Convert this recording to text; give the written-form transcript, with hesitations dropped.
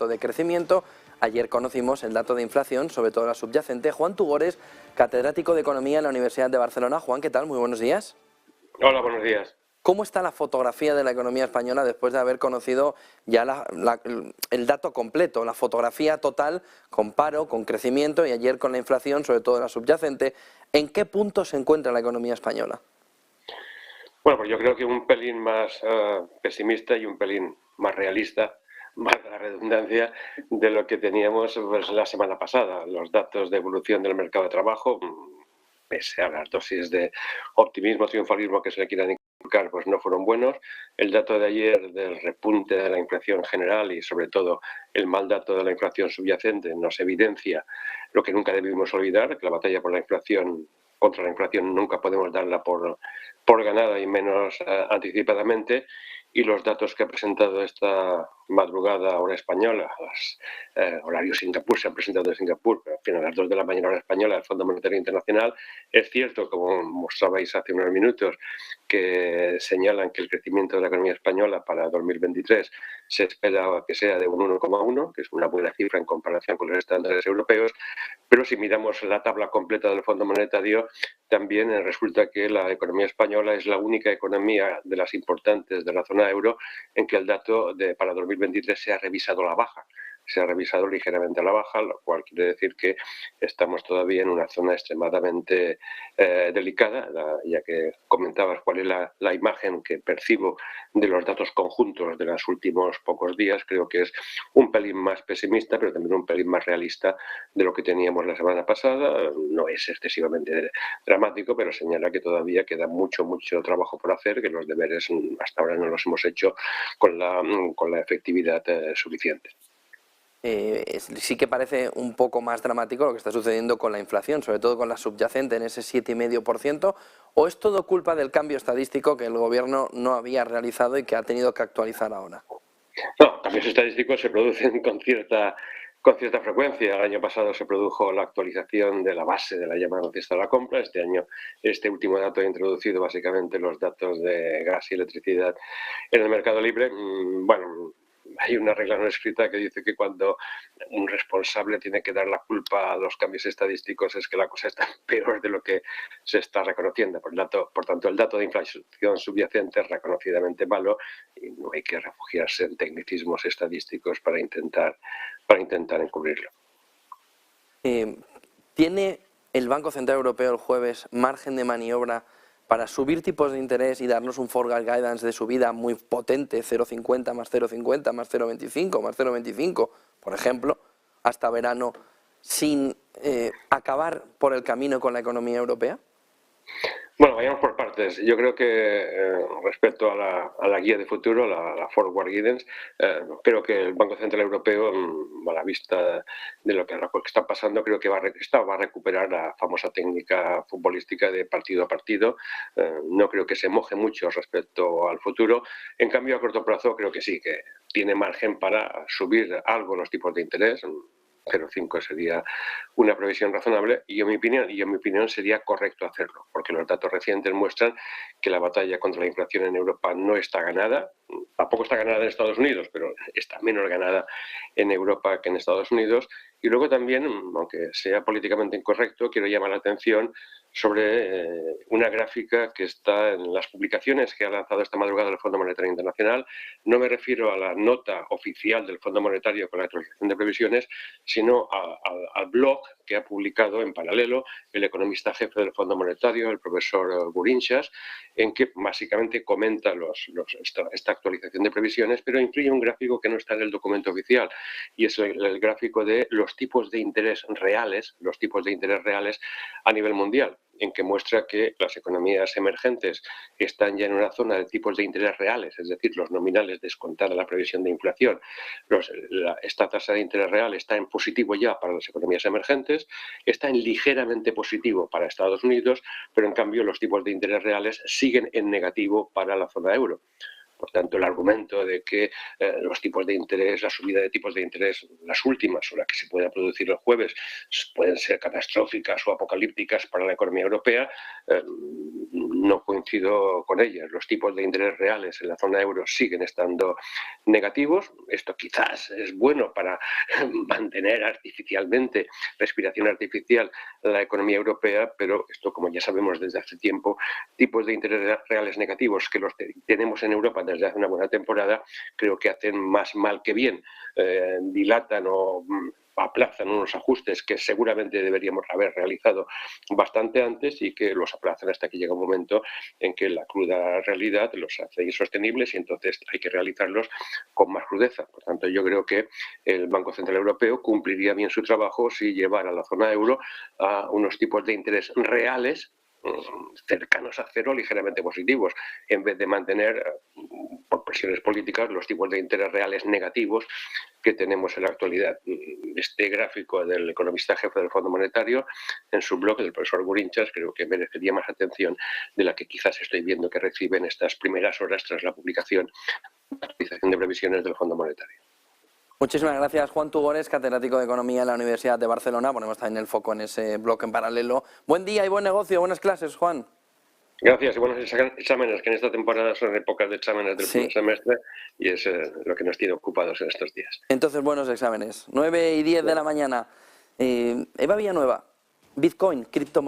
dato de crecimiento. Ayer conocimos el dato de inflación, sobre todo la subyacente. Juan Tugores, catedrático de Economía en la Universidad de Barcelona. Juan, ¿qué tal? Muy buenos días. Hola, buenos días. ¿Cómo está la fotografía de la economía española después de haber conocido ya el dato completo, la fotografía total, con paro, con crecimiento y ayer con la inflación, sobre todo la subyacente? ¿En qué punto se encuentra la economía española? Bueno, pues yo creo que un pelín más pesimista y un pelín más realista, valga la redundancia, de lo que teníamos pues, la semana pasada. Los datos de evolución del mercado de trabajo, pese a las dosis de optimismo, triunfalismo que se le quieran inculcar, pues no fueron buenos. El dato de ayer del repunte de la inflación general y sobre todo el mal dato de la inflación subyacente nos evidencia lo que nunca debimos olvidar, que la batalla por la inflación contra la inflación nunca podemos darla por ganada y menos anticipadamente, y los datos que ha presentado esta madrugada hora española, horario Singapur, se han presentado en Singapur, pero al final a las 2 de la mañana hora española, el Fondo Monetario Internacional, es cierto, como mostrabais hace unos minutos, que señalan que el crecimiento de la economía española para 2023 se espera que sea de un 1,1, que es una buena cifra en comparación con los estándares europeos, pero si miramos la tabla completa del Fondo Monetario, también resulta que la economía española es la única economía de las importantes de la zona euro en que el dato para 2023 se ha revisado a la baja. Se ha revisado ligeramente a la baja, lo cual quiere decir que estamos todavía en una zona extremadamente delicada, ya que comentabas cuál es la imagen que percibo de los datos conjuntos de los últimos pocos días. Creo que es un pelín más pesimista, pero también un pelín más realista de lo que teníamos la semana pasada. No es excesivamente dramático, pero señala que todavía queda mucho trabajo por hacer, que los deberes hasta ahora no los hemos hecho con la efectividad suficiente. Sí que parece un poco más dramático lo que está sucediendo con la inflación, sobre todo con la subyacente en ese 7,5%, ¿o es todo culpa del cambio estadístico que el gobierno no había realizado y que ha tenido que actualizar ahora? No, cambios estadísticos se producen con cierta frecuencia. El año pasado se produjo la actualización de la base de la llamada cesta de la compra. Este año, este último dato ha introducido básicamente los datos de gas y electricidad en el mercado libre. Bueno, hay una regla no escrita que dice que cuando un responsable tiene que dar la culpa a los cambios estadísticos es que la cosa está peor de lo que se está reconociendo. Por tanto, el dato de inflación subyacente es reconocidamente malo y no hay que refugiarse en tecnicismos estadísticos para intentar encubrirlo. ¿Tiene el Banco Central Europeo el jueves margen de maniobra para subir tipos de interés y darnos un forward guidance de subida muy potente, 0,50 más 0,50 más 0,25 más 0,25, por ejemplo, hasta verano, sin acabar por el camino con la economía europea? Bueno, vayamos por partes. Yo creo que respecto a la guía de futuro, la Forward Guidance, creo que el Banco Central Europeo, a la vista de lo que está pasando, creo que va a recuperar la famosa técnica futbolística de partido a partido. No creo que se moje mucho respecto al futuro. En cambio, a corto plazo creo que sí, que tiene margen para subir algo los tipos de interés. 0,5 sería una previsión razonable y en mi opinión sería correcto hacerlo, porque los datos recientes muestran que la batalla contra la inflación en Europa no está ganada. Tampoco está ganada en Estados Unidos, pero está menos ganada en Europa que en Estados Unidos. Y luego también, aunque sea políticamente incorrecto, quiero llamar la atención sobre una gráfica que está en las publicaciones que ha lanzado esta madrugada el Fondo Monetario Internacional. No me refiero a la nota oficial del Fondo Monetario con la actualización de previsiones, sino al blog que ha publicado en paralelo el economista jefe del Fondo Monetario, el profesor Burinchas, en que básicamente comenta esta actualización de previsiones, pero incluye un gráfico que no está en el documento oficial, y es el gráfico de los tipos de interés reales, a nivel mundial, en que muestra que las economías emergentes están ya en una zona de tipos de interés reales, es decir, los nominales descontada la previsión de inflación. Esta tasa de interés real está en positivo ya para las economías emergentes, está en ligeramente positivo para Estados Unidos, pero en cambio los tipos de interés reales siguen en negativo para la zona euro. Por tanto, el argumento de que los tipos de interés, la subida de tipos de interés, las últimas o la que se pueda producir el jueves, pueden ser catastróficas o apocalípticas para la economía europea, no coincido con ellas. Los tipos de interés reales en la zona euro siguen estando negativos. Esto quizás es bueno para mantener artificialmente, respiración artificial, la economía europea, pero esto, como ya sabemos desde hace tiempo, tipos de interés reales negativos que los tenemos en Europa desde hace una buena temporada, creo que hacen más mal que bien. Dilatan o aplazan unos ajustes que seguramente deberíamos haber realizado bastante antes y que los aplazan hasta que llega un momento en que la cruda realidad los hace insostenibles y entonces hay que realizarlos con más crudeza. Por tanto, yo creo que el Banco Central Europeo cumpliría bien su trabajo si llevara a la zona euro a unos tipos de interés reales cercanos a cero, ligeramente positivos, en vez de mantener por presiones políticas los tipos de interés reales negativos que tenemos en la actualidad. Este gráfico del economista jefe del Fondo Monetario en su blog, del profesor Gurinchas, creo que merecería más atención de la que quizás estoy viendo que recibe en estas primeras horas tras la publicación de previsiones del Fondo Monetario. Muchísimas gracias, Juan Tugores, catedrático de Economía en la Universidad de Barcelona. Ponemos también el foco en ese bloque en paralelo. Buen día y buen negocio, buenas clases, Juan. Gracias y buenos exámenes, que en esta temporada son épocas de exámenes del primer semestre y es lo que nos tiene ocupados en estos días. Entonces, buenos exámenes. 9:10 de la mañana. Eva Villanueva, Bitcoin, criptomonedas.